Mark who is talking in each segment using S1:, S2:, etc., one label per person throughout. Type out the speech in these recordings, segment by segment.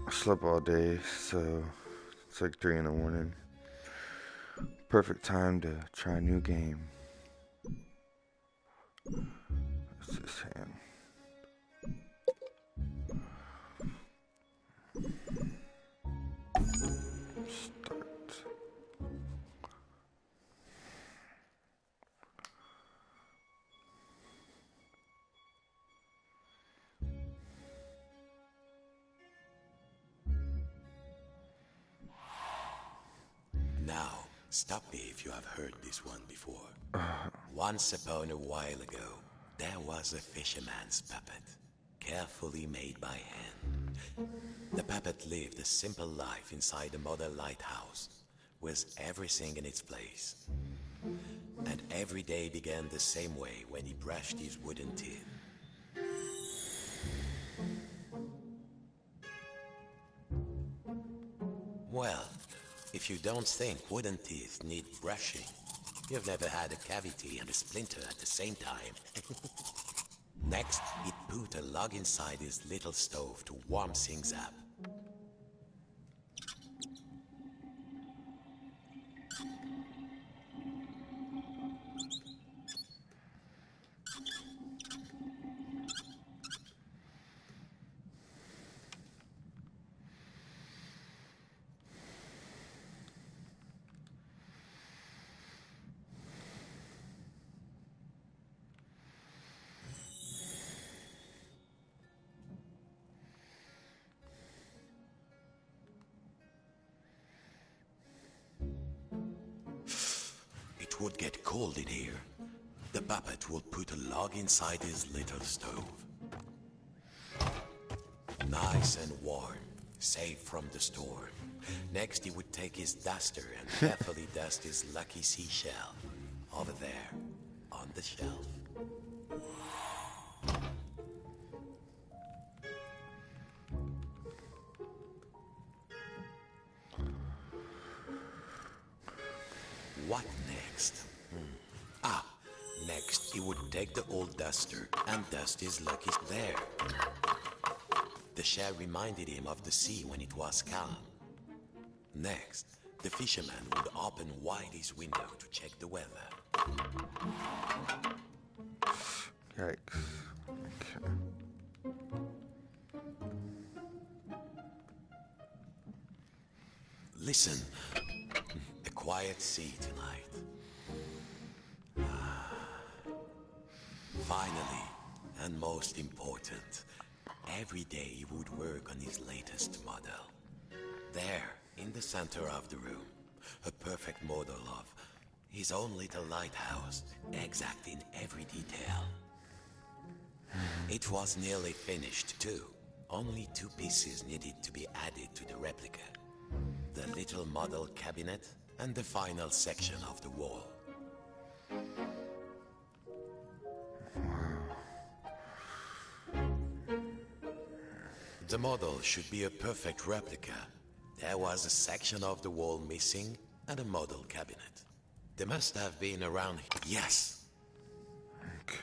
S1: I slept all day, so it's like 3 in the morning. Perfect time to try a new game. What's this hand? Start.
S2: Now, stop me if you have heard this one before. Once upon a while ago, there was a fisherman's puppet, carefully made by hand. The puppet lived a simple life inside a model lighthouse, with everything in its place. And every day began the same way when he brushed his wooden teeth. Well, if you don't think wooden teeth need brushing, you've never had a cavity and a splinter at the same time. Next, he'd put a log inside his little stove to warm things up. It would get cold in here. The puppet would put a log inside his little stove. Nice and warm, safe from the storm. Next, he would take his duster and carefully dust his lucky seashell. Over there, on the shelf. What next? Next, he would take the old duster and dust his lucky there. The shell reminded him of the sea when it was calm. Next, the fisherman would open wide his window to check the weather.
S1: Yikes. Okay.
S2: Listen, a quiet sea tonight. Finally, and most important, every day he would work on his latest model. There, in the center of the room, a perfect model of his own little lighthouse, exact in every detail. It was nearly finished too. Only two pieces needed to be added to the replica. The little model cabinet and the final section of the wall. The model should be a perfect replica. There was a section of the wall missing and a model cabinet. They must have been around. Yes!
S1: Okay.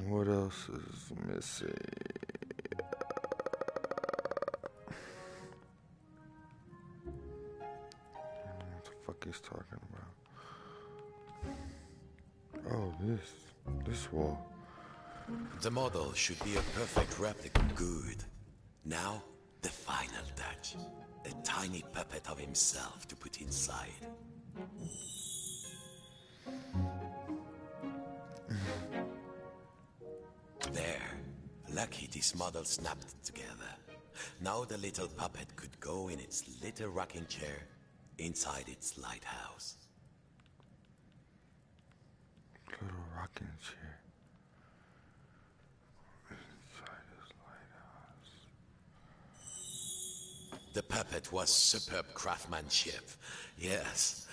S1: What else is missing? What the fuck he's talking about? Oh, this wall.
S2: The model should be a perfect replica. Good. Now, the final touch. A tiny puppet of himself to put inside. There. Lucky this model snapped together. Now the little puppet could go in its little rocking chair inside its lighthouse.
S1: Little rocking chair. Inside his lighthouse.
S2: The puppet was superb craftsmanship, yes,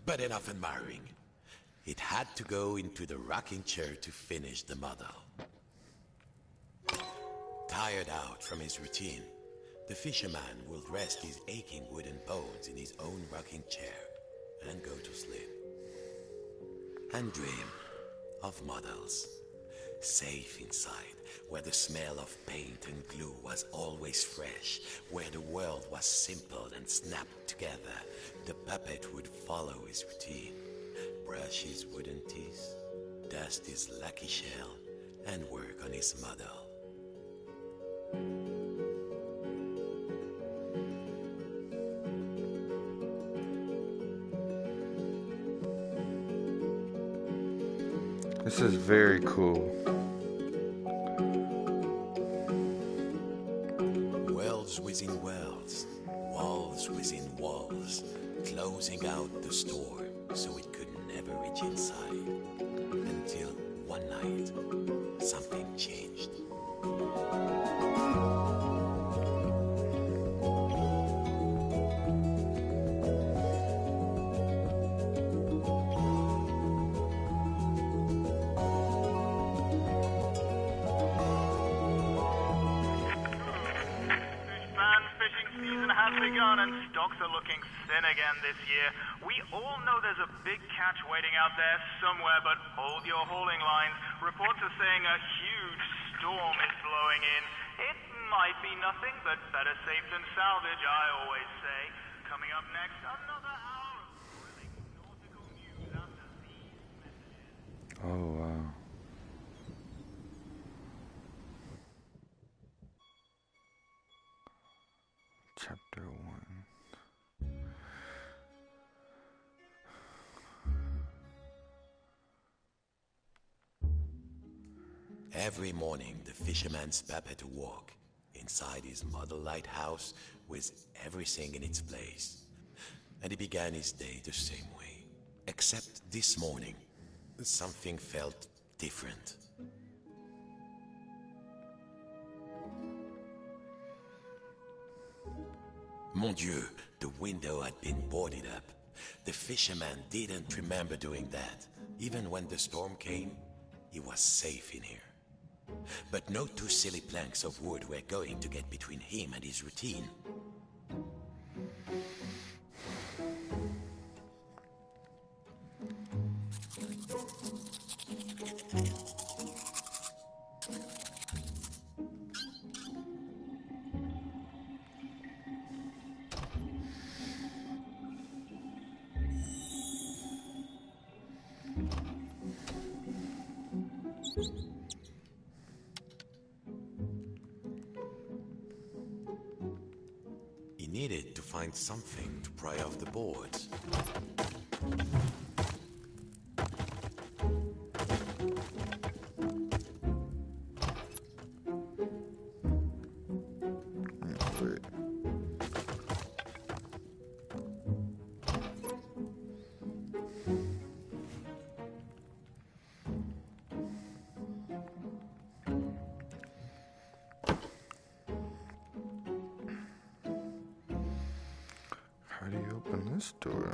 S2: but enough admiring. It had to go into the rocking chair to finish the model. Tired out from his routine, the fisherman would rest his aching wooden bones in his own rocking chair and go to sleep. And dream of models, safe inside, where the smell of paint and glue was always fresh, where the world was simple and snapped together, the puppet would follow his routine. Brush his wooden teeth, dust his lucky shell, and work on his model.
S1: This is very cool.
S2: Worlds within worlds, walls within walls, closing out the storm so it could never reach inside. Until one night, something changed.
S3: Begun and stocks are looking thin again this year. We all know there's a big catch waiting out there somewhere, but hold your hauling lines. Reports are saying a huge storm is blowing in. It might be nothing, but better safe than salvage, I always say. Coming up next, another hour of thrilling nautical news after these messages.
S1: Oh, wow. Chapter 1.
S2: Every morning, the fisherman's puppet awoke inside his model lighthouse with everything in its place. And he began his day the same way. Except this morning, something felt different. Mon Dieu, the window had been boarded up. The fisherman didn't remember doing that. Even when the storm came, he was safe in here. But no two silly planks of wood were going to get between him and his routine. He needed to find something to pry off the boards.
S1: How do you open this door?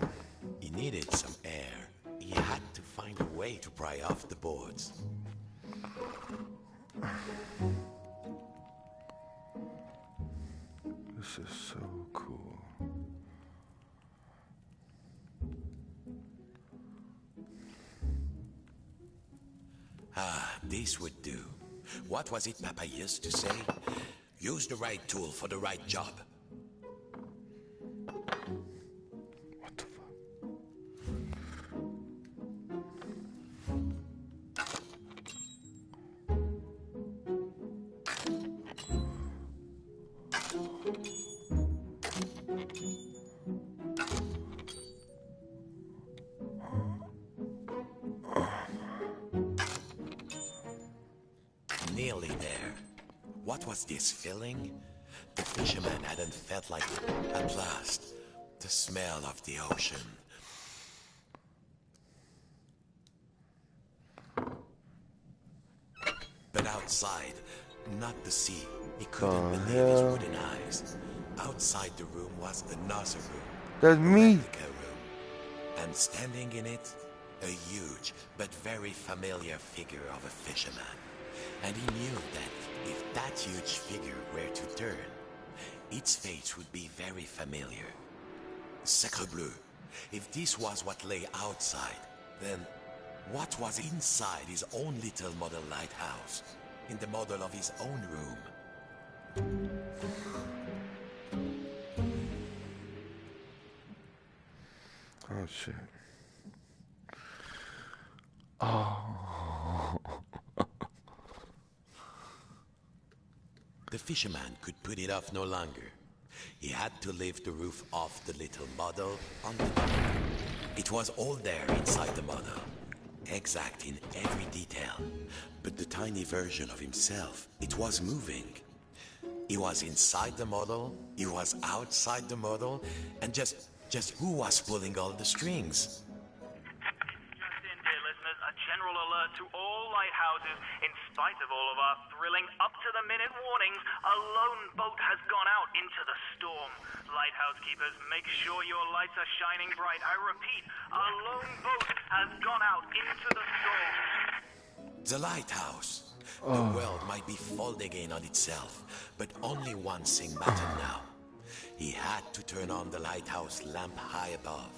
S2: He needed some air. He had to find a way to pry off the boards.
S1: This is so cool.
S2: Ah, this would do. What was it Papa used to say? Use the right tool for the right job.
S1: What the fuck?
S2: Nearly there. What was this feeling? The fisherman hadn't felt like it. At last, the smell of the ocean. But outside, not the sea. He couldn't believe his wooden eyes. Outside the room was another room.
S1: That's me.
S2: Replica room. And standing in it, a huge but very familiar figure of a fisherman. And he knew that if that huge figure were to turn, its face would be very familiar. Sacre bleu. If this was what lay outside, then what was inside his own little model lighthouse? in the model of his own room.
S1: Oh shit. Oh.
S2: The fisherman could put it off no longer. He had to lift the roof off the little model on the dock. It was all there inside the model, exact in every detail. But the tiny version of himself, it was moving. He was inside the model, he was outside the model, and just who was pulling all the strings?
S3: Just in, dear listeners, a general alert to all lighthouses. In spite of all of our thrilling up-to-the-minute warnings, a lone boat has gone out into the storm. Lighthouse keepers, make sure your lights are shining bright. I repeat, a lone boat has gone out into the storm.
S2: The lighthouse. The world might be folding in on itself, but only one thing mattered now. He had to turn on the lighthouse lamp high above.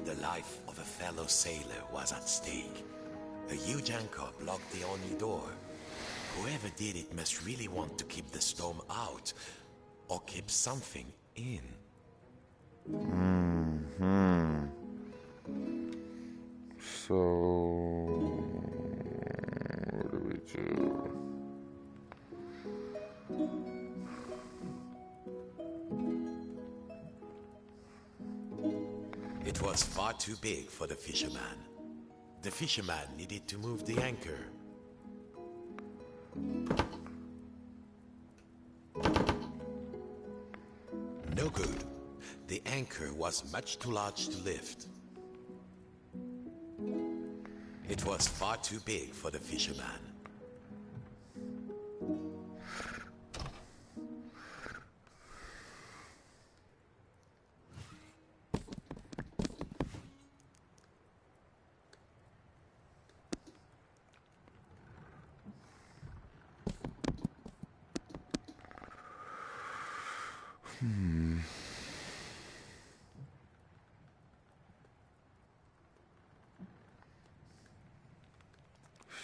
S2: The life of a fellow sailor was at stake. A huge anchor blocked the only door. Whoever did it must really want to keep the storm out, or keep something in.
S1: So, what do we do?
S2: It was far too big for the fisherman. The fisherman needed to move the anchor. No good. The anchor was much too large to lift. It was far too big for the fisherman.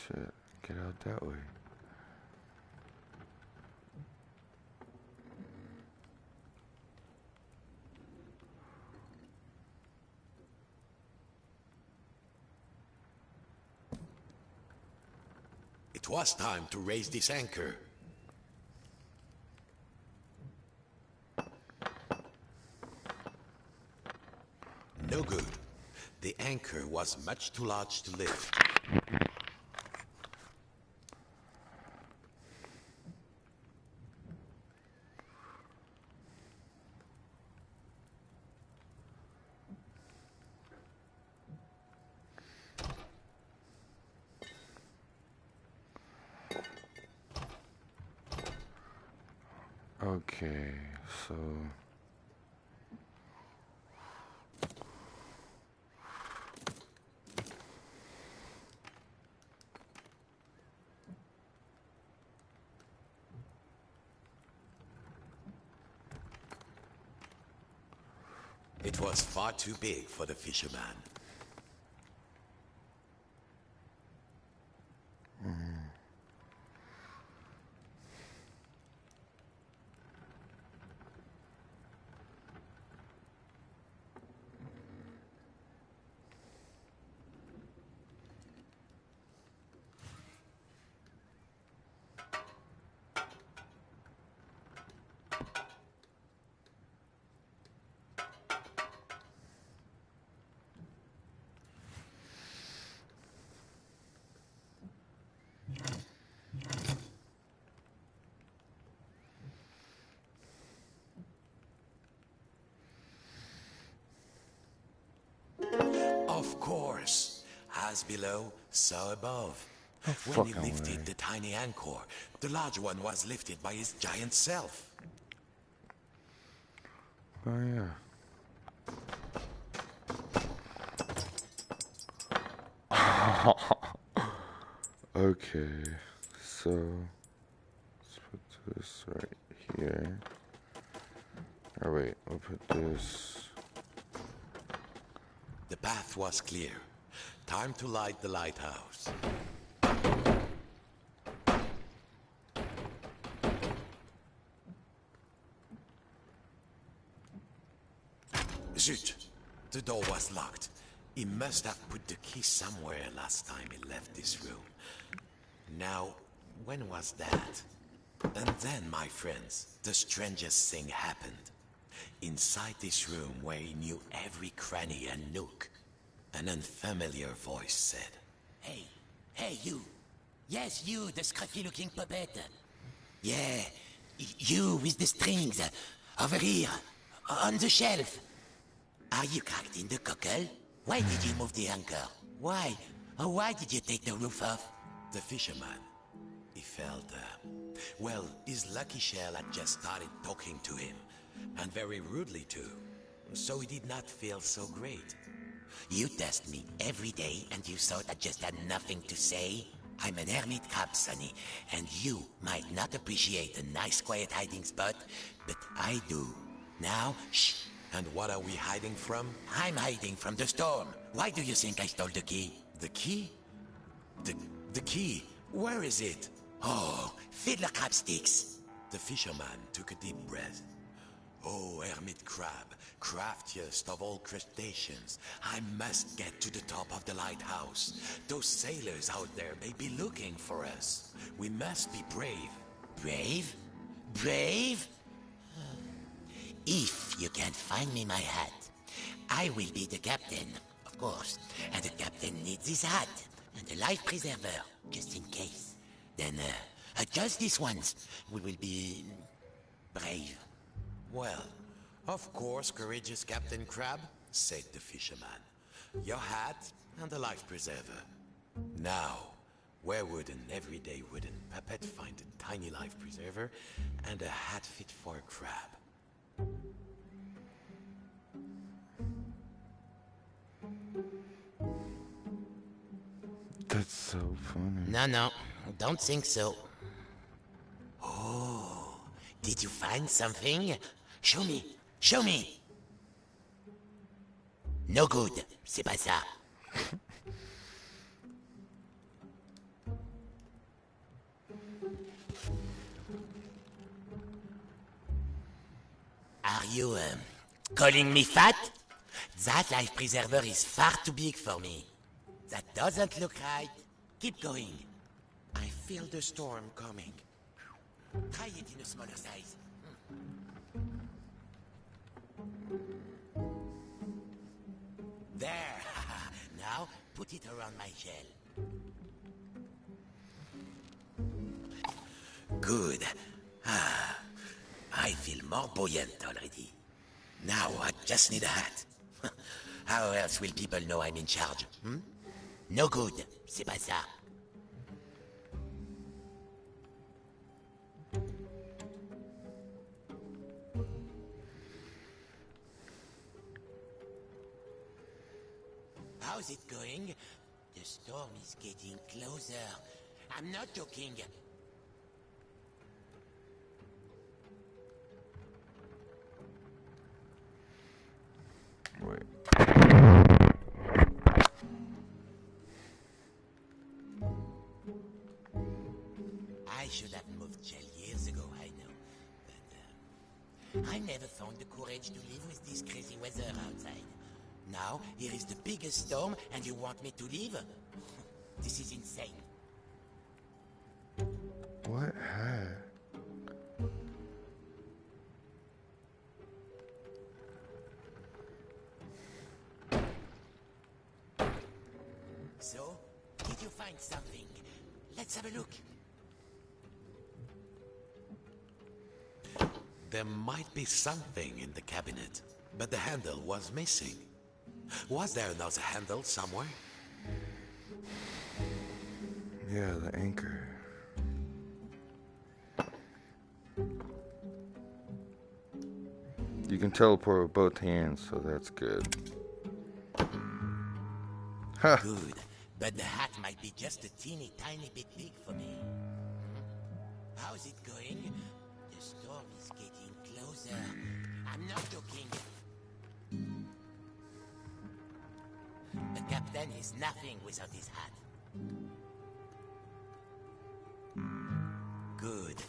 S1: Shit, get out that way.
S2: It was time to raise this anchor. No good. The anchor was much too large to lift.
S1: Okay, so
S2: It was far too big for the fisherman. Of course, as below, so above. When he
S1: fucking
S2: lifted
S1: way.
S2: the tiny anchor, the large one was lifted by his giant self.
S1: oh yeah. Okay, so let's put this right here. Oh wait, we'll put this.
S2: The path was clear. Time to light the lighthouse. Zut! The door was locked. He must have put the key somewhere last time he left this room. Now, when was that? And then, my friends, the strangest thing happened. Inside this room where he knew every cranny and nook, an unfamiliar voice said,
S4: Hey, hey, you. Yes, you, the scruffy-looking puppet. Yeah, you with the strings. Over here, on the shelf. Are you cracked in the cockle? Why did you move the anchor? Why? Oh, why did you take the roof off?
S2: The fisherman. He felt, well, his lucky shell had just started talking to him, and very rudely too, so he did not feel so great.
S4: You test me every day and you thought I just had nothing to say? I'm an hermit crab, Sonny, and you might not appreciate a nice quiet hiding spot, but I do. Now, shh.
S2: And what are we hiding from?
S4: I'm hiding from the storm. Why do you think I stole the key?
S2: The key? The key? Where is it?
S4: Oh, fiddler crab sticks.
S2: The fisherman took a deep breath. Oh, hermit crab, craftiest of all crustaceans, I must get to the top of the lighthouse. Those sailors out there may be looking for us. We must be brave.
S4: Brave? Brave? If you can find me my hat, I will be the captain, of course. And the captain needs his hat and a life preserver, just in case. Then, just this once, we will be brave.
S2: Well, of course, courageous Captain Crab, said the fisherman. Your hat and a life preserver. Now, where would an everyday wooden puppet find a tiny life preserver and a hat fit for a crab?
S1: That's so funny.
S4: No, don't think so. Oh, did you find something? Show me, show me. No good, c'est pas ça. Are you, calling me fat? That life preserver is far too big for me. That doesn't look right. Keep going.
S2: I feel the storm coming.
S4: Try it in a smaller size. There. Now, put it around my shell. Good. I feel more buoyant already. Now I just need a hat. How else will people know I'm in charge? No good. C'est pas ça. How's it going? The storm is getting closer. I'm not joking.
S1: Wait.
S4: I should have moved gel years ago, I know. But I never found the courage to live with this crazy weather outside. Now, here is the biggest storm, and you want me to leave? This is insane.
S1: What hat?
S4: So, did you find something? Let's have a look.
S2: There might be something in the cabinet, but the handle was missing. Was there another handle somewhere?
S1: Yeah, the anchor. You can teleport with both hands, so that's good. Ha!
S4: Good, but the hat might be just a teeny tiny bit big for me. How's it going? The storm is getting closer. I'm not joking. The captain is nothing without his hat. Good.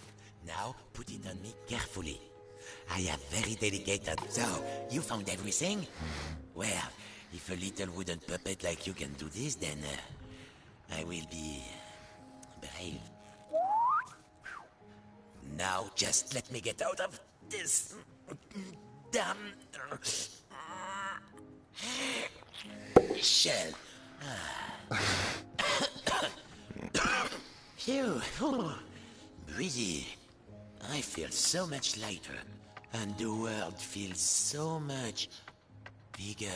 S4: Now put it on me carefully. I have very delicate. So, you found everything? Well, if a little wooden puppet like you can do this, then I will be brave. Now, just let me get out of this damn shell. Phew. Breezy. I feel so much lighter, and the world feels so much bigger.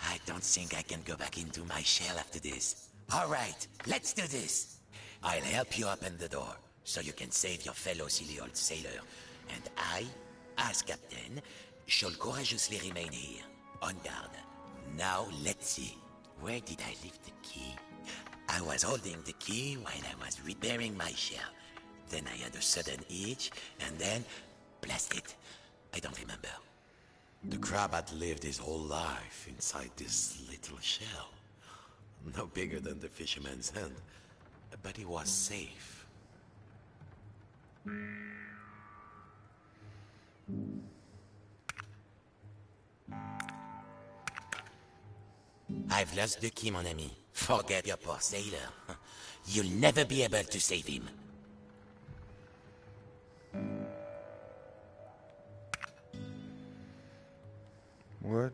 S4: I don't think I can go back into my shell after this. All right, let's do this. I'll help you open the door, so you can save your fellow silly old sailor. And I, as captain, shall courageously remain here, on guard. Now, let's see. Where did I leave the key? I was holding the key while I was repairing my shell. Then I had a sudden itch, and then... blast it. I don't remember.
S2: The crab had lived his whole life inside this little shell. No bigger than the fisherman's hand. But he was safe.
S4: I've lost the key, mon ami. Forget your poor sailor. You'll never be able to save him.
S1: What?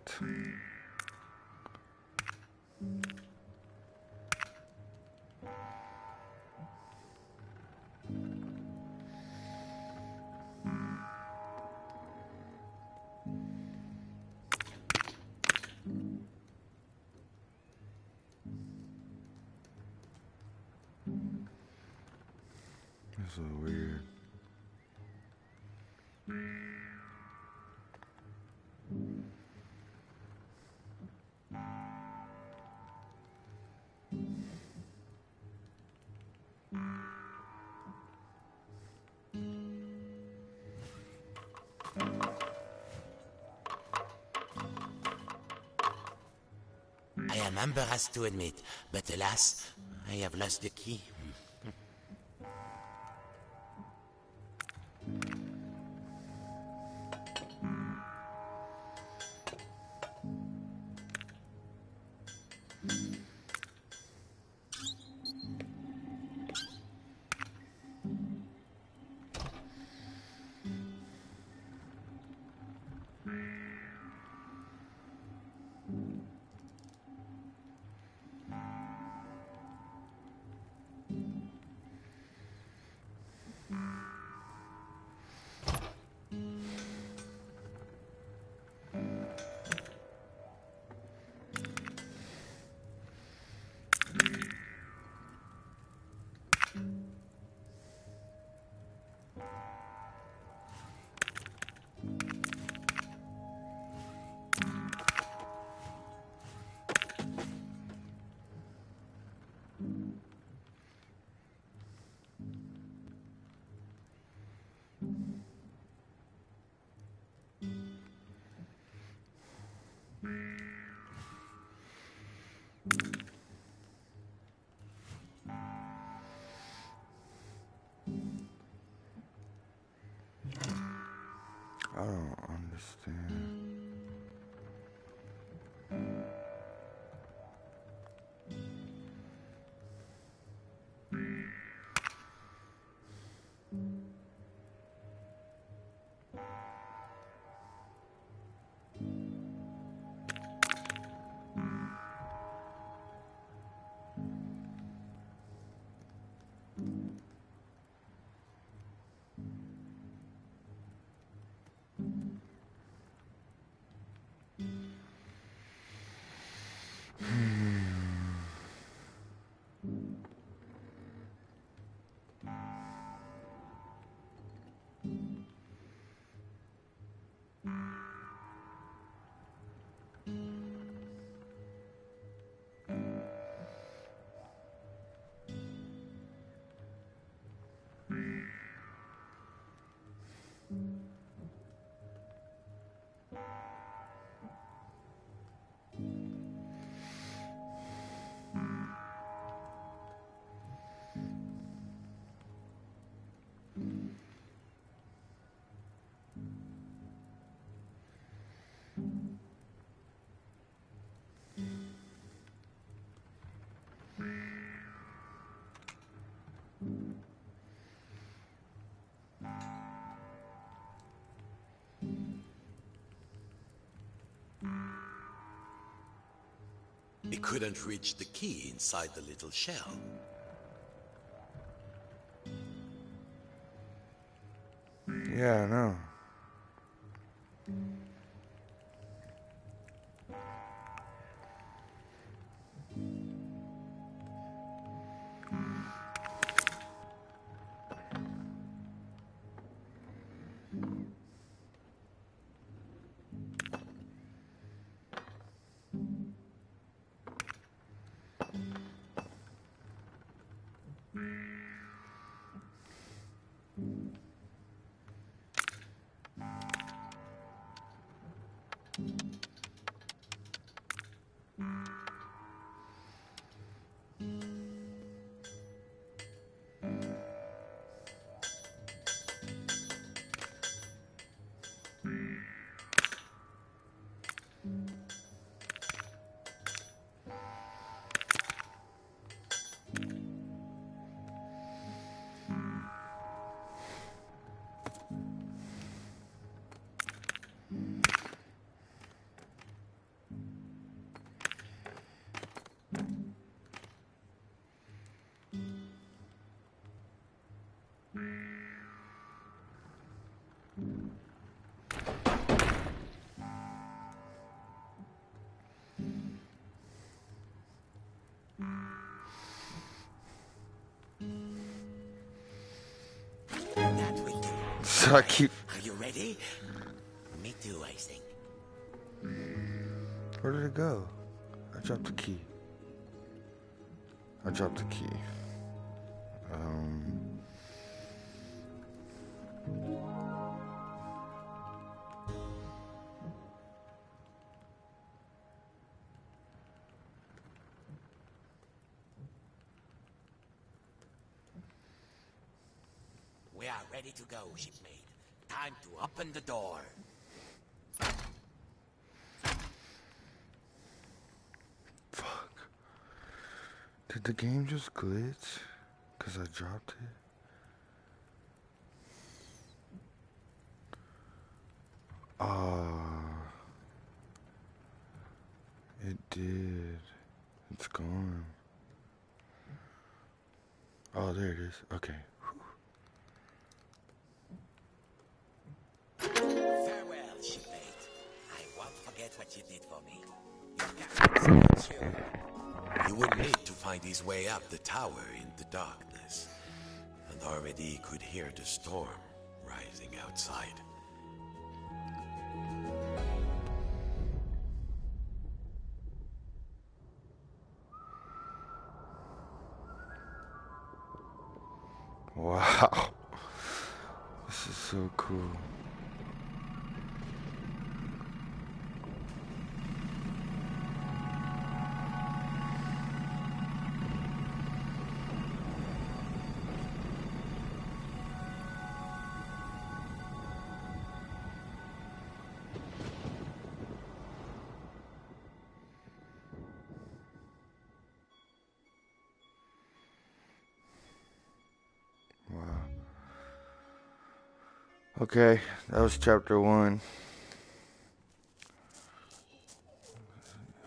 S1: That's so weird.
S4: I am embarrassed to admit, but alas, I have lost the key. I don't understand.
S2: We couldn't reach the key inside the little shell.
S1: Yeah, I know.
S4: That will do.
S1: So I keep...
S4: Are you ready? Me too, I think.
S1: Where did it go? I dropped the key. I dropped the key.
S4: We are ready to go, shipmate. Time to open the door.
S1: Fuck. Did the game just glitch? Because I dropped it? It did. It's gone. Oh, there it is. Okay.
S4: Farewell, shipmate. I won't forget what you did for me. Your captain salutes you.
S2: He would need to find his way up the tower in the darkness, and already could hear the storm rising outside.
S1: Wow. This is so cool. Okay, that was chapter 1.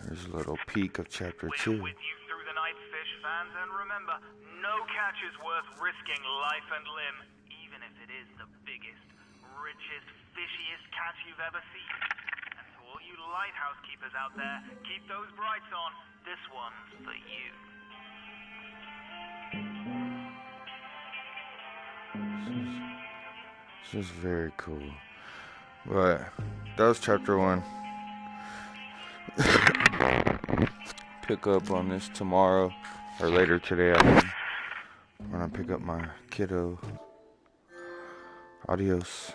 S1: Here's a little peek of chapter 2.
S3: We're with you through the night, fish fans, and remember, no catch is worth risking life and limb, even if it is the biggest, richest, fishiest catch you've ever seen. And to all you lighthouse keepers out there, keep those brights on. This one's for you.
S1: This is very cool. But that was chapter 1. Pick up on this tomorrow or later today, I mean, when I pick up my kiddo. Adios.